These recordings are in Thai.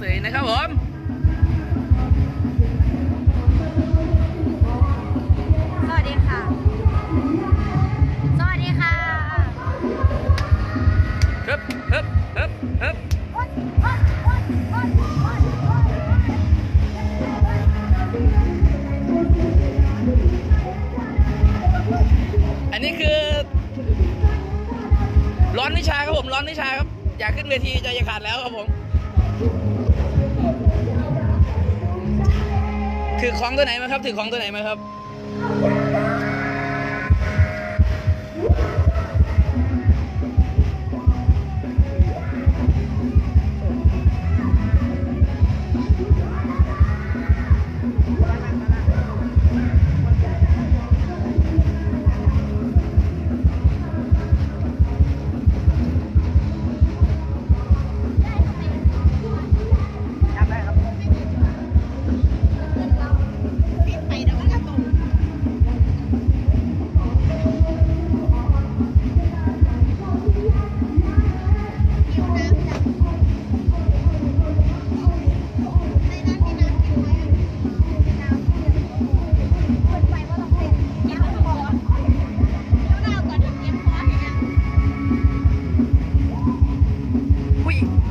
สวยๆนะครับผมสวัสดีค่ะสวัสดีค่ะฮึบฮึบฮึบฮึบอันนี้คือร้อนวิชาครับผมร้อนวิชาครับอยากขึ้นเวทีใจจะขาดแล้วครับผมถือของตัวไหนมาครับถือของตัวไหนมาครับ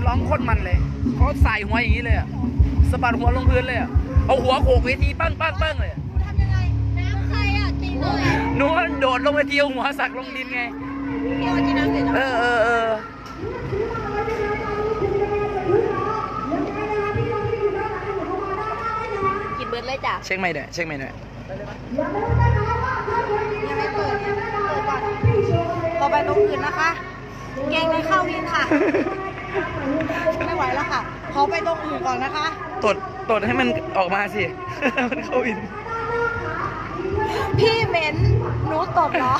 ร้องโคตรมันเลยเขาใส่หัวอย่างนี้เลยอ่ะสะบัดหัวลงพื้นเลยอ่ะเอาหัวโขกเวทีปั้งปั้งปั้งเลยทำยังไงน้ำใครอ่ะกินเลยหนูโดดลงเวทีเอาหัวสักลงดินไงพี่เอากินน้ำเสร็จแล้วกินเบิร์ดเลยจ้ะเช็คไม่ได้เช็คไม่ได้ยังไม่เปิดก่อนต่อไปตรงอื่นนะคะเก่งในเข้าวินค่ะไม่ไหวแล้วค่ะเขาไปตรงอื่นก่อนนะคะตดให้มันออกมาสิมันเข้าอินพี่เหม็นหนูตดเหรอ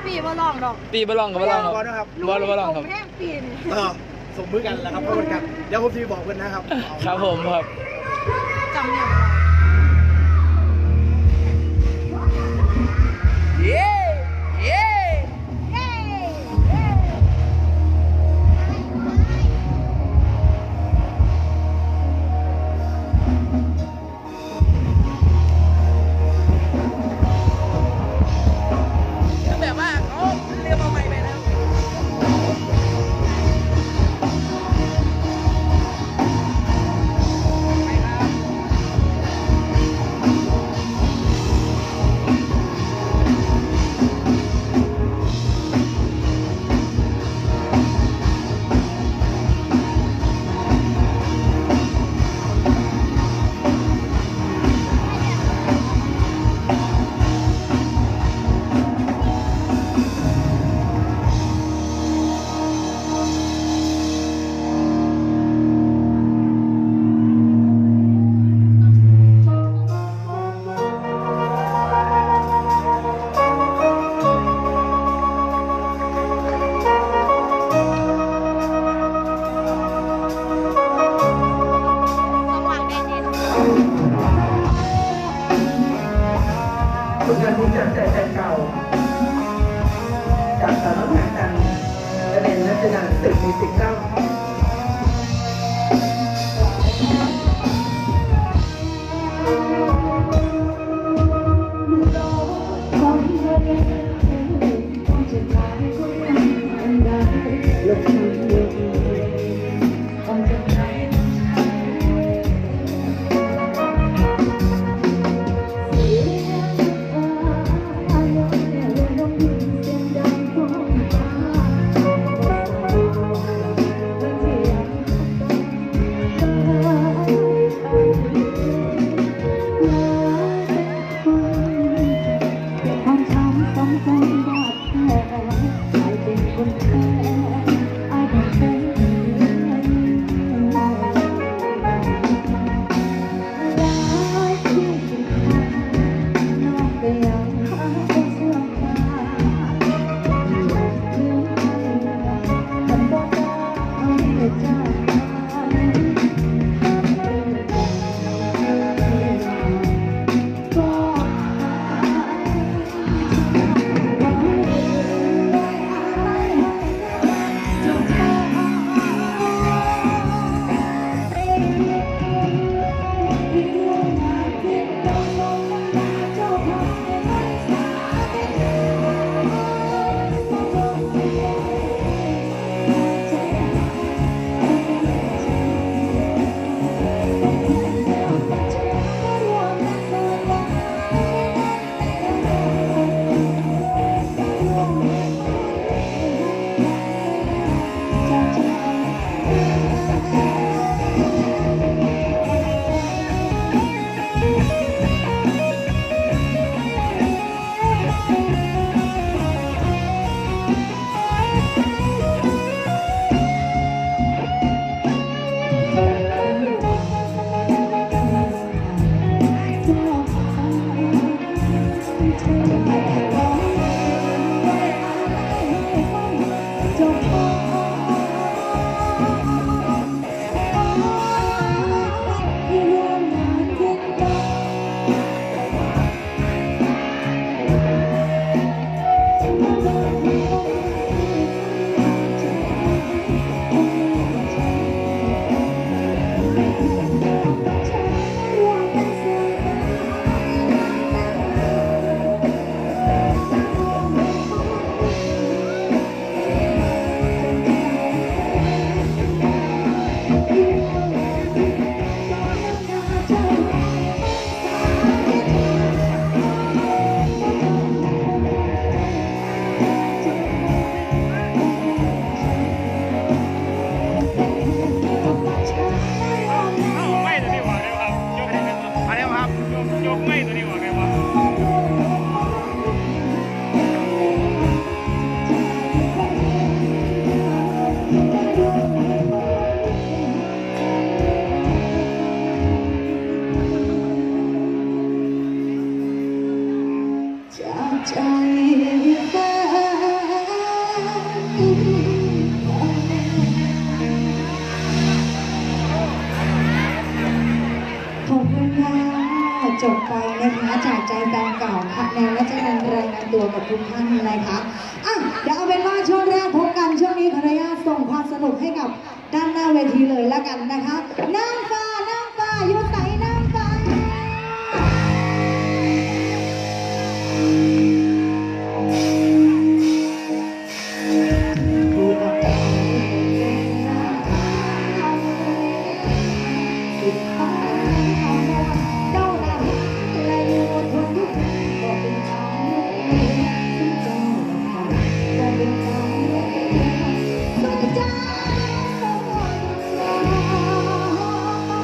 ปีบอลองดอกปีบอลองกับบอลองครับบอลองครับแห้งปีนส่งมือกันแล้วครับขอบคุณครับเดี๋ยวผมจะบอกเพื่อนนะครับครับผมครับจำเนี่ยเย้เย้แบบว่าเขาเรียกมาใหม่ไปแล้วผลงานที่จากใจแฟนเก่าจากสารพัดกันและเป็นนักแสดงตึกมีสิบเก้า จบไปนะคะจากใจแฟนเก่าค่ะแนวรัชนันท์รายงานตัวกับทุกท่านนะคะอ่ะเดี๋ยวเอาเป็นว่าช่วงแรกพบกันช่วงนี้ขออนุญาตส่งความสนุกให้กับด้านหน้าเวทีเลยละกันนะคะนางฟ้านางฟ้าอยู่ใสนางฟ้าผู้ออกแบบเป็นนางฟ้าสุดท้ายของเจ้าหน้าและอยู่ทนทุกข์ก็เป็นทางเลือกเองซึ่งเจ้าก็เป็นทางเลือกเองสุดท้าย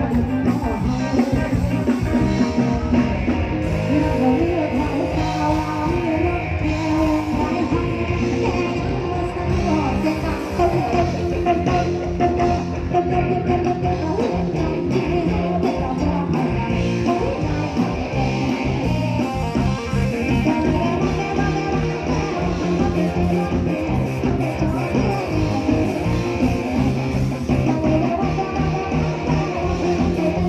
Hãy subscribe cho kênh Ghiền Mì Gõ để không bỏ lỡ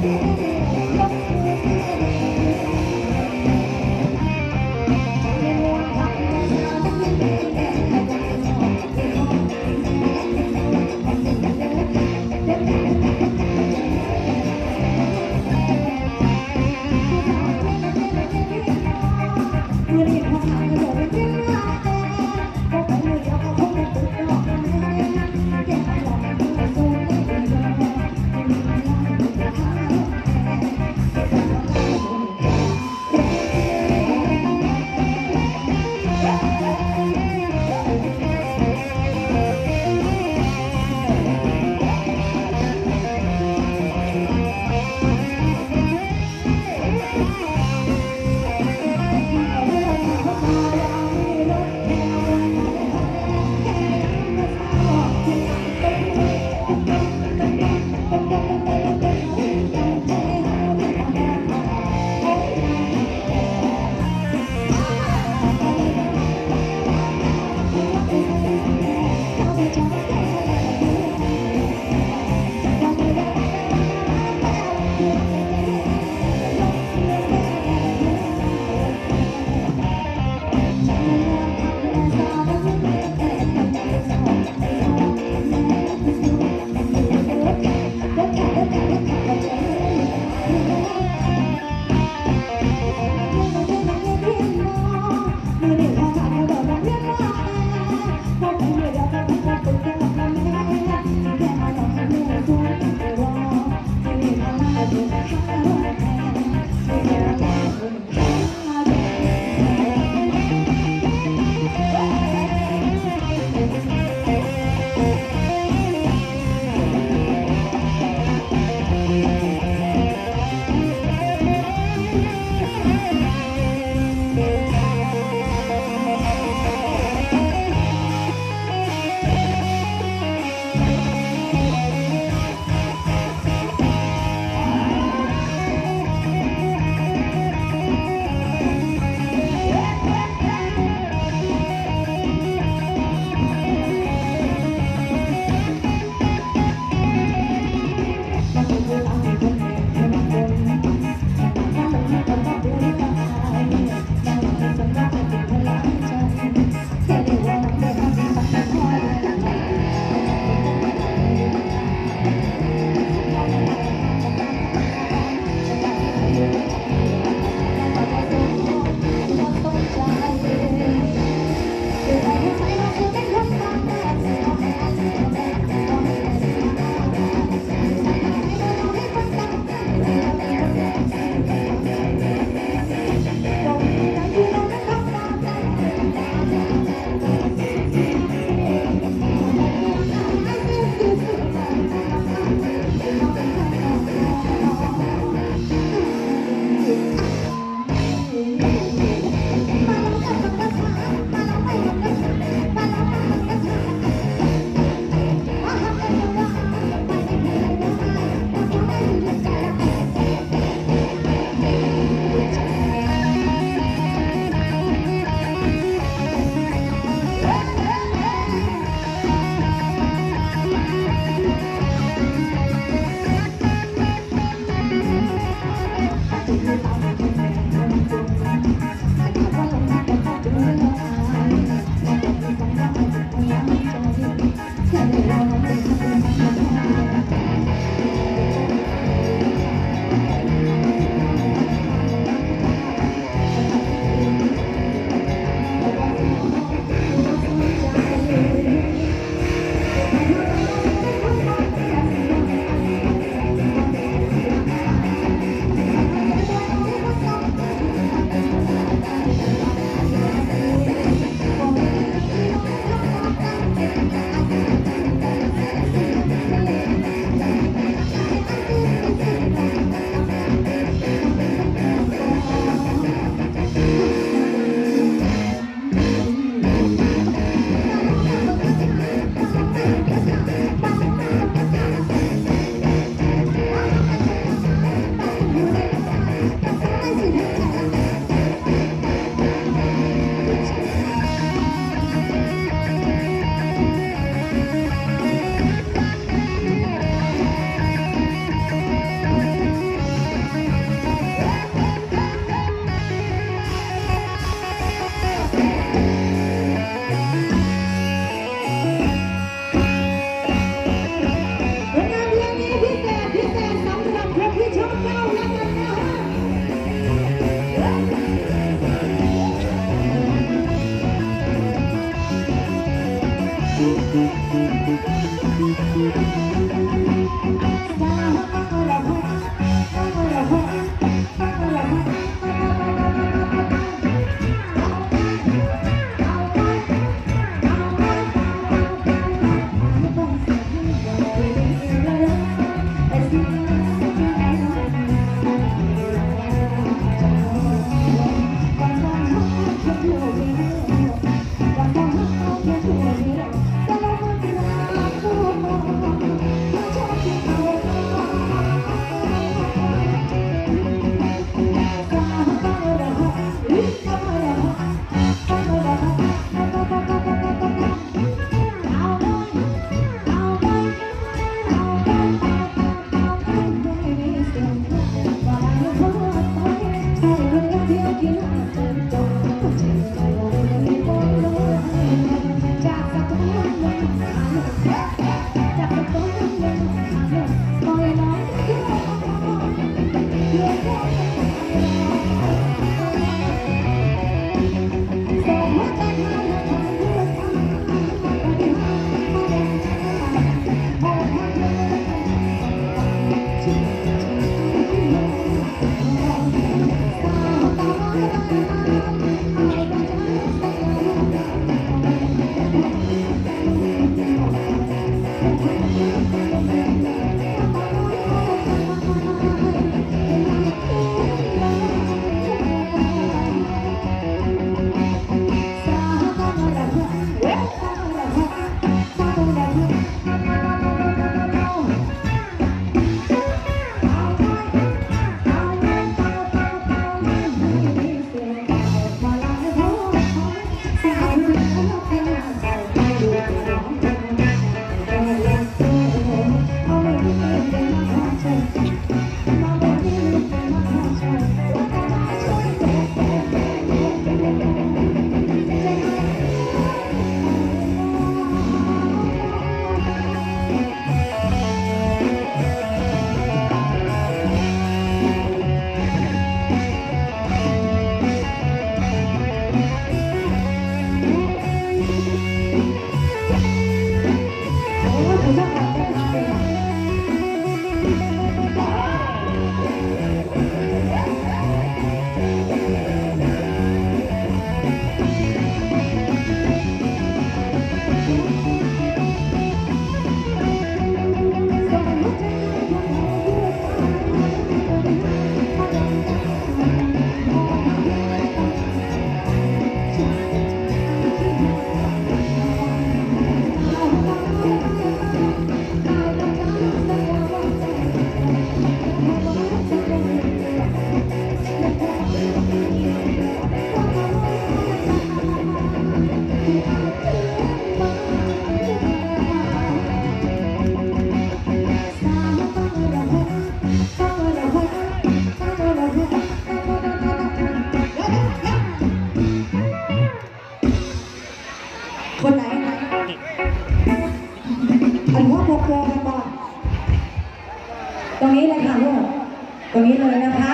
ตรงนี้เลยนะคะ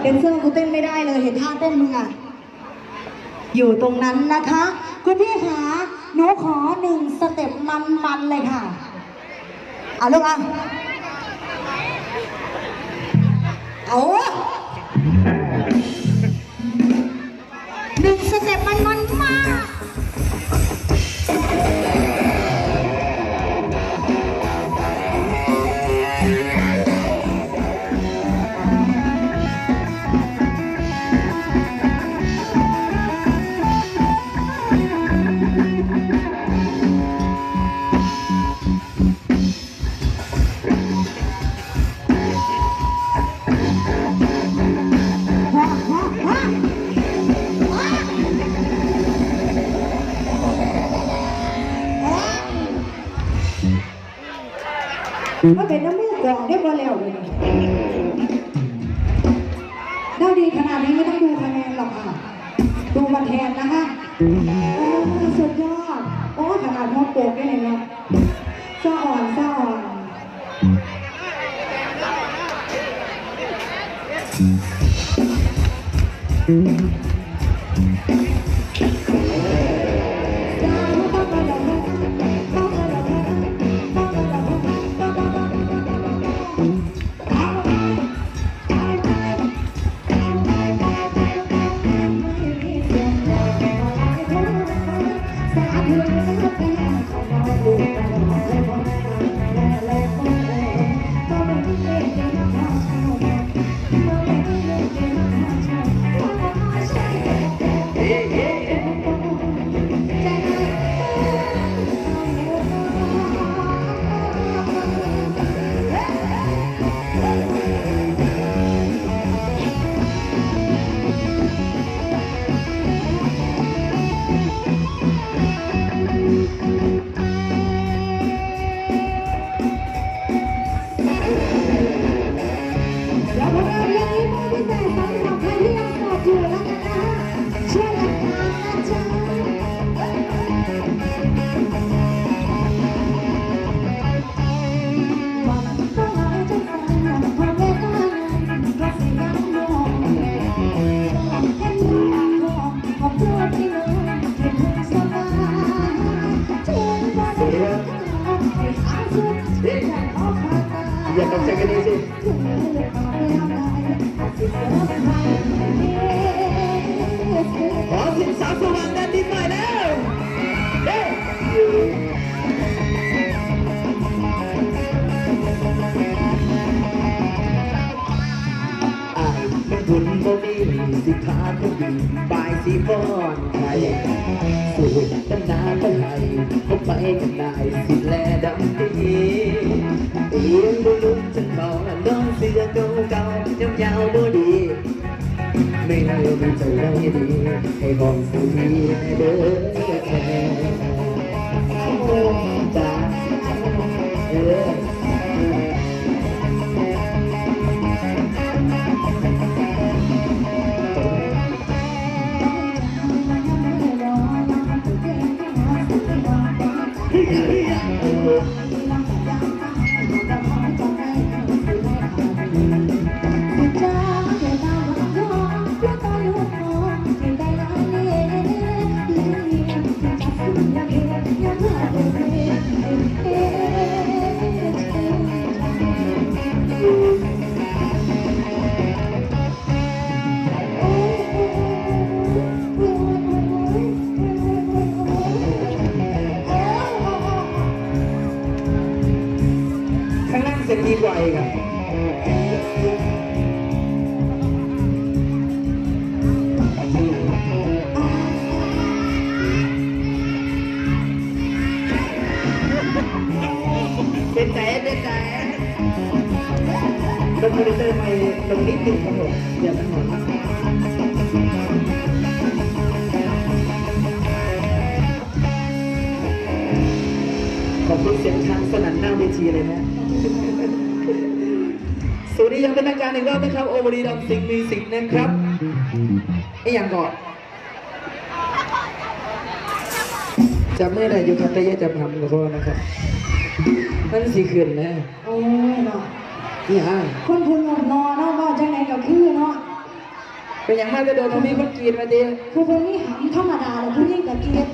เดนเซอร์กูเต้นไม่ได้เลยเห็นท่าเต้นมึงอ่ะอยู่ตรงนั้นนะคะคุณพี่คะหนูขอ1 สเต็ปมันๆเลยค่ะลูกเอา1 สเต็ปมันมากมันเป็นน้ำมูกกรองได้พอแล้วเลยได้ดีขนาดนี้ไม่ต้องดูคะแนนหรอกค่ะดูมาแทนนะคะสุดยอดขนาดมอโปกได้เลยเนาะซ่าอ่อนอย่าตกใจกันเองสิขอสินสาวสว่างแดนดินหน่อยแล้วบุญบ่มีสิพาคนดีบายสีฟอนไทยสูดตั้งนานเท่าไหร่เขาไปกันได้สิแลดำปีเตียงบุลุกจนเบาน้องเสื้อเก่าเก่ายาวๆบ่ดีไม่เลือกใจได้ดีให้ห้องสุธีในเด้อแค่จ้าเสร็จดีกว่าอีกอ่ะเป็นแสนลงคอมพิวเตอร์ไปลงนิดนึงครับผมเดี๋ยวมันหมดขอบคุณเสียงช้างสนั่นหน้าเวทีเลยนะสวัสดียังเป็นทางการอีกรอบนะครับโอวารีดัมซิงมิวสิกนะครับไอ้ยังก่อนจำไม่ได้อยู่ครับแต่ยังจำทำกับพ่อนะครับมันสีขึ้นนะโอ้ยเนาะ นี่ฮะ คนพูนหนุ่มนอนเนาะว่าจังไหนก็คือเนาะ เป็นอย่างมากจะโดนตรงนี้คนกรีดมาดิ คือคนนี้หำธรรมดาเลยผู้หญิงก็เกลียด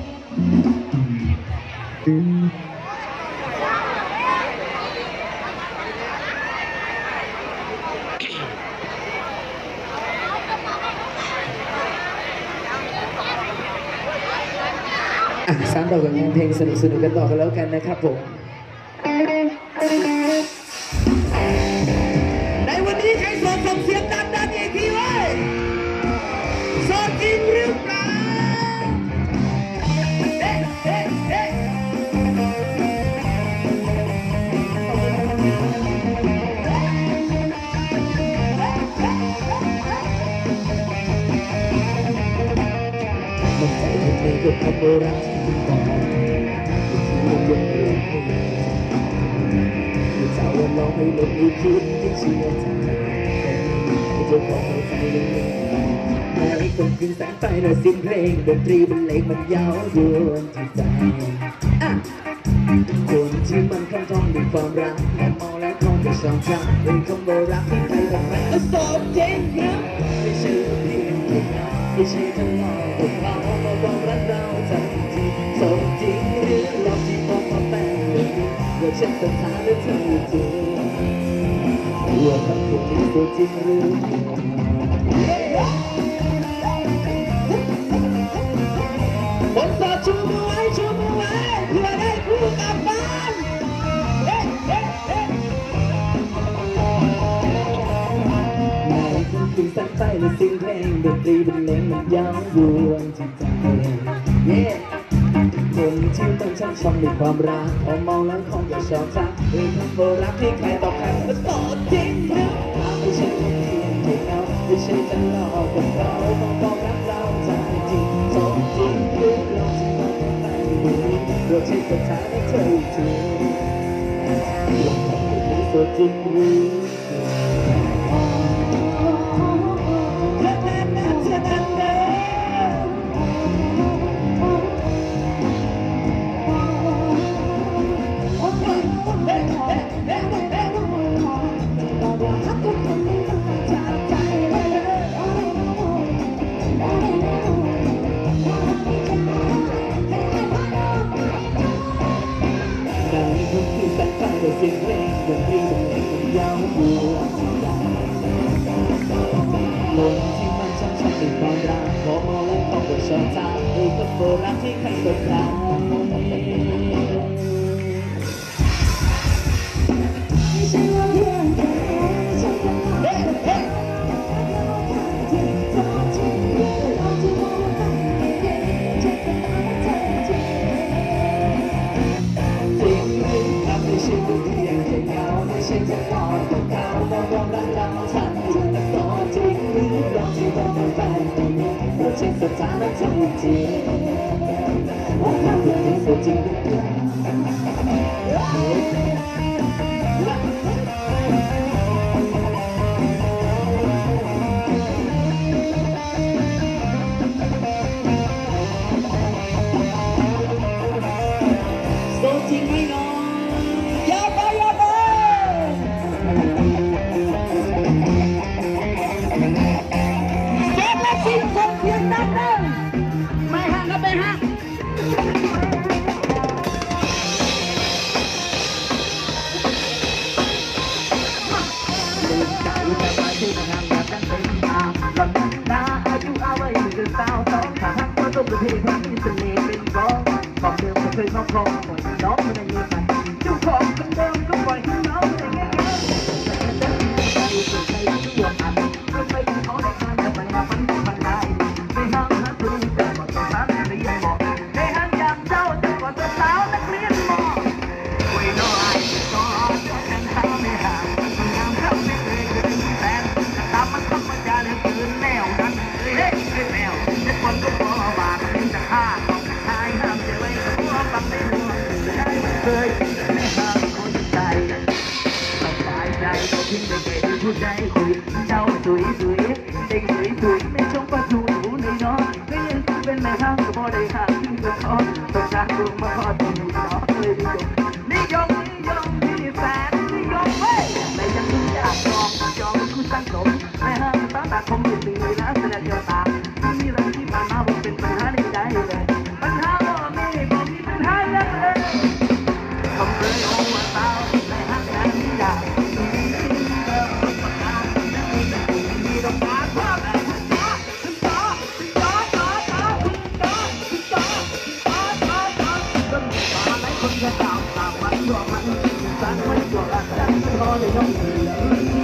สามต่อกับงานเพลงสนุกๆกันต่อกันแล้วกันนะครับผม ในวันนี้ใครโสดส่งเสียงดังๆอีกทีเว้ยโสดจริงหรือเปล่าเอ๊ะเอ๊ะเอ๊ะมันใจทำไมก็ทำรักที่ต่อมันยังเรื่องให้จะว่าลองให้ลงอีกคิดที่เชื่อใจก็จะขอให้ใจยังไงให้คนขึ้นแสงไฟหน่อยเสียงเพลงดนตรีบรรเลงมันยาวยวนที่ใจคนที่มันคำท่องด้วยความรักและมองและคงจะชอบใจเป็นคำว่ารักที่ใครทำไมก็สดจริงนะไม่ใช่เพียงแค่เราไม่ใช่ทั้งเราของเรามาบอกรักเราใจจริงสดจริงหรือหลอกที่มองมาแปลงหรือว่าฉันสถานะเธอจริงว่าคำพูดนี้สดจริงหรือคนโสดชูมือไว้ชูมือไว้เพื่อได้คู่กับบ้านในคืนคืนสักใต้และเสียงเพลงดนตรีบรรเลงมันยาวยวนจิตใจคนที่มันช่างชอบในความรักพอมองแล้วคงจะชอบใจคำว่ารักที่ใครต่อใครก็โสดจริงหรือไม่ใช่เพียงแค่เราไม่ใช่จะหลอกกับเราบอกรักเราใจจริงโสดจริงหรือเราจะมองไปเราใช้สถานะเธอจริงเราทำให้โสดจริงหรือเสียงเพลงดนตรีบรรเลงมันยาววนคนที่มันช่างชอบในความรักพอมองแล้วเขาก็ชอบใจก็โบราณที่ใครก็ใครไม่ใช่ว่าเพียงแค่ไม่ใช่แค่เฮ้เฮ้ที่เธอจริงเราที่มองกันเย็นเจ็บกันตาใจจริงไม่ใช่ตัวเพียงแค่เงาไม่ใช่จะหลอกกับเขามองความรักเราฉันจริงแต่ต่อจริงหรือหลอกที่ต้องเป็นแฟนกันเราใช้สถานะจริงจริงว่าเขาเป็นตัวจริงหรือเปล่าโซจริงไหมน้องอย่าไปอย่าไปเจ็บและสิ้นคนเพียงดังเดิมไม่ห่างก็ไม่ห่างตัวเพลงที่เสน่ห์เป็นร้องบอกเดิมก็เคยมาพร้อมปล่อยน้องไม่ได้ยืนกันเจ้าของคนเดิมก็ปล่อยให้น้องได้แง่ๆใจใจชั่วอันก็ไม่ขอได้การแต่มันมาฟันมันได้ไม่ห้ามหาตัวแต่บอกต้องถามเรียนบอกในห้างยามเจ้าจะกอดสาวนักเรียนมอคุยน้อยก็กันทำไม่ห่างงามเข้าไม่เคยเกินแฟนตามมันต้องมาจาเรื่องคืนแนวนั้นเฮ้ยแนวทุกคนก็พอบาดจะฆ่าต้องชายห้ามจะไว้กับหัวฟังในหัวจะได้ไม่เคยไม่ห้ามคนใจสบายใจก็ทิ้งได้แค่ที่พูดใจคุยเจ้าสวยสวยเด็กสวยสวยไม่ชมประตูหนูในน้องก็ยังเป็นแม่ห้างก็พอได้ห้างที่ก็ขอต้องการดูมาขอตัวหนูน้องเลยนิยมที่แสนนิยมเว้ยไม่ยังรู้ใจ าวตาคมเป็นสิ่งเลยนะแสดงเดียวตามีเรื่องที่ผ่านมาบอกเป็นปัญหาในใจเลยปัญหาว่าไม่บอกมีปัญหาเยอะเลยคำเคยโอ้ว่าสาวในห้างนั้นอยากมีดอกไม้พ่อแม่คนจะตามตามมันดวงมันสั่งไม่ดวงละจันทร์รอเลยน้องเอ๋ย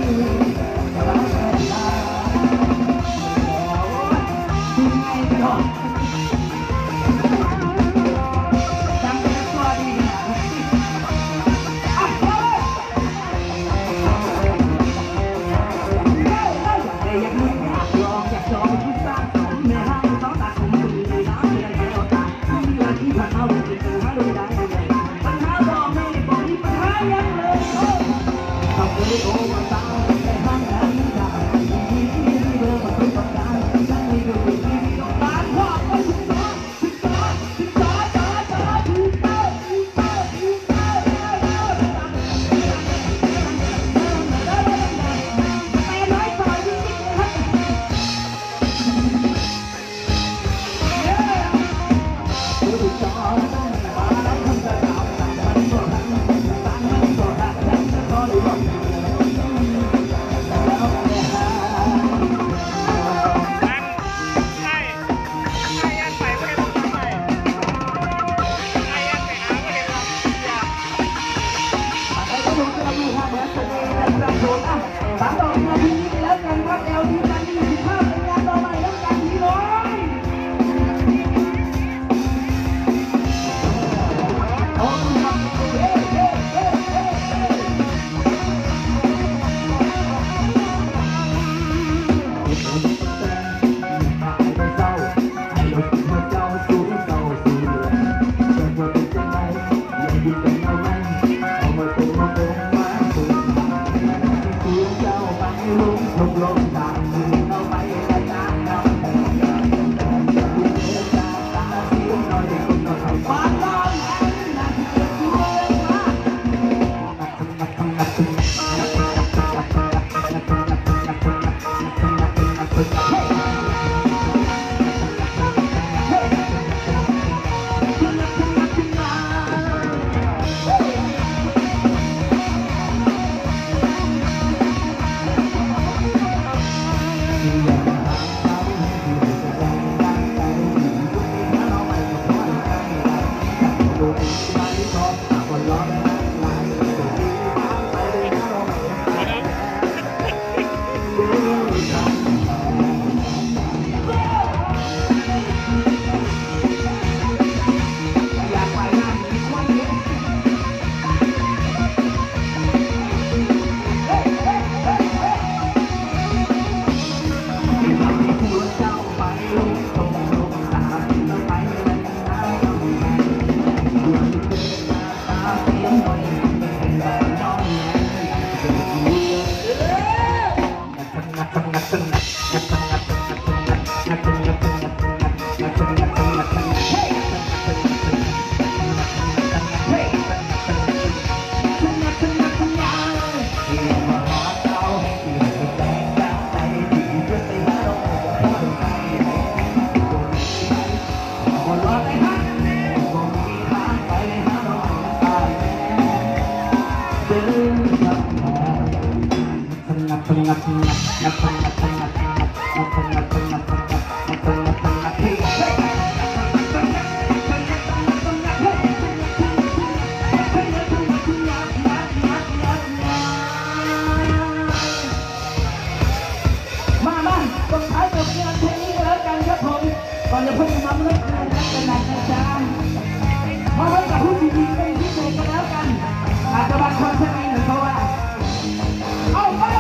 ก่อนจะพูดคำเลิกงานกันหนักนะจ๊ะมาไว้กับผู้ดีๆเป็นพิเศษกันแล้วกันอาจจะบางคนใช่ไหมหรือเพราะว่าเอาไป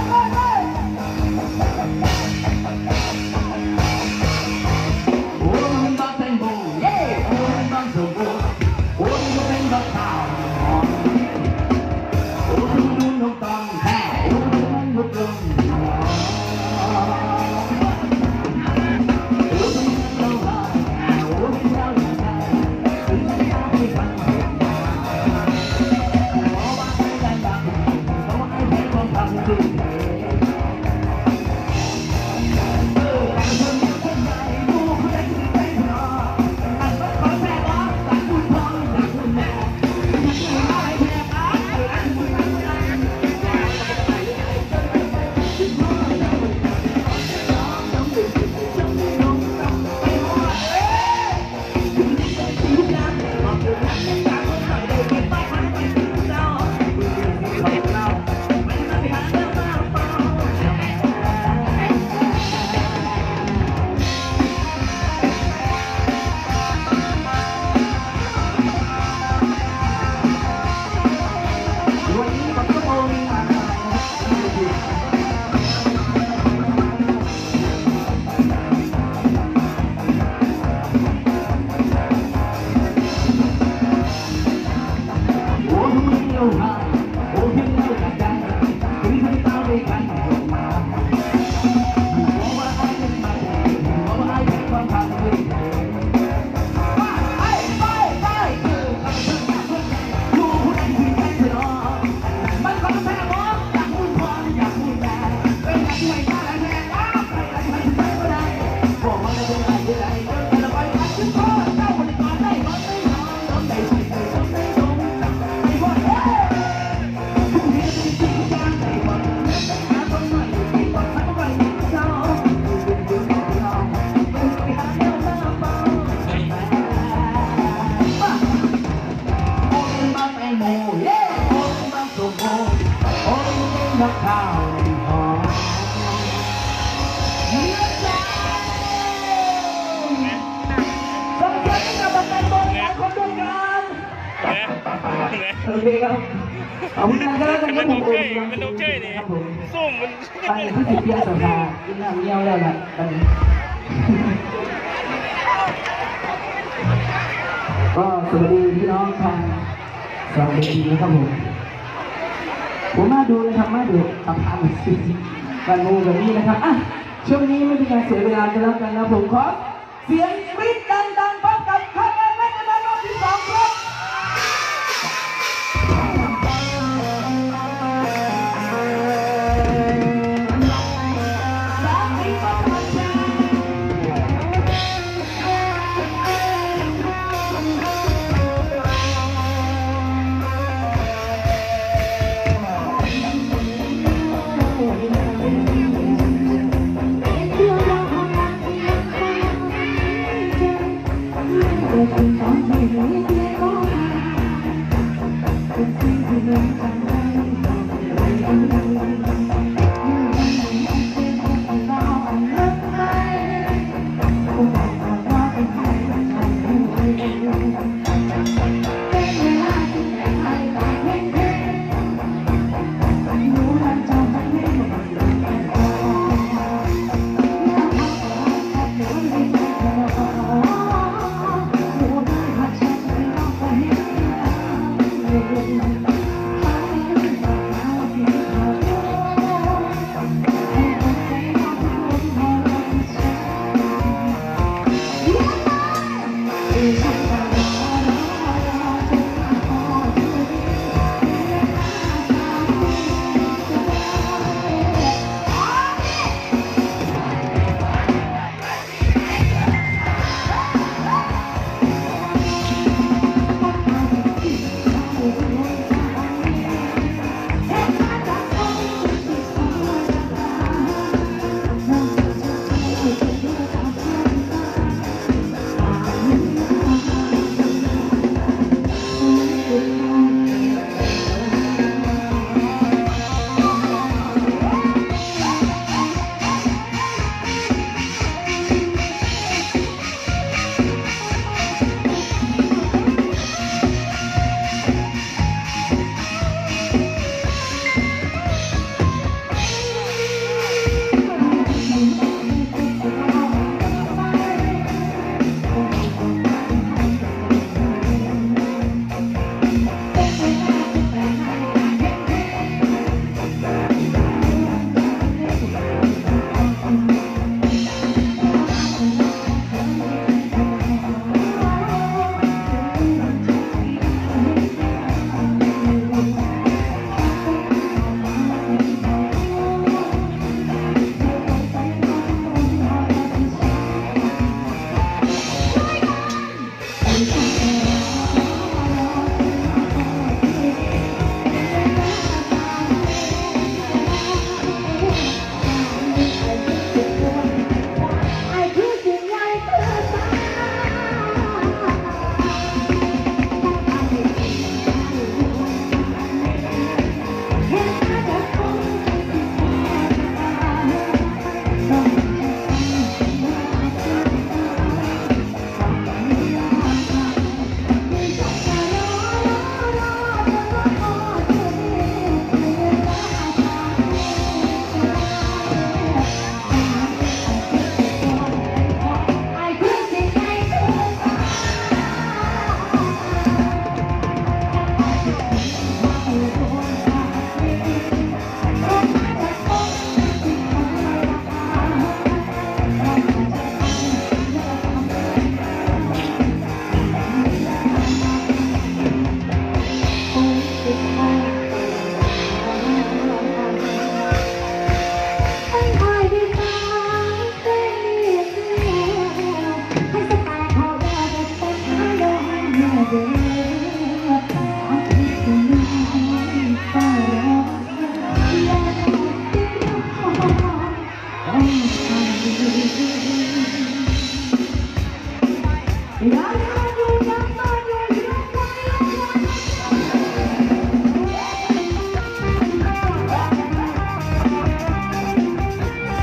หอมเนื้อใจส่งเสียงให้กับแฟนบอลหลายคนด้วยกันโอเคครับขอบคุณมากครับท่านผู้ชมมันดูเจ้ดิครับผมส้มมันตอนนี้ที่ติดเตียงสภากินน้ำเงี้ยวแล้วล่ะตอนนี้ก็สวัสดีพี่น้องทางสองเวทีนะครับผมมาดูนะครับมาดูทำการมูแบบนี้นะครับอ่ะช่วงนี้ไม่มีการเสียเวลากันแล้วกันนะผมขอเสียงกรี๊ดดังๆพร้อมกับคะแนนและคะแนนรอบที่สองครับเป็นสิ่งที่เหมือนกัน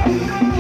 Hãy subscribe cho kênh Ghiền Mì Gõ để không bỏ lỡ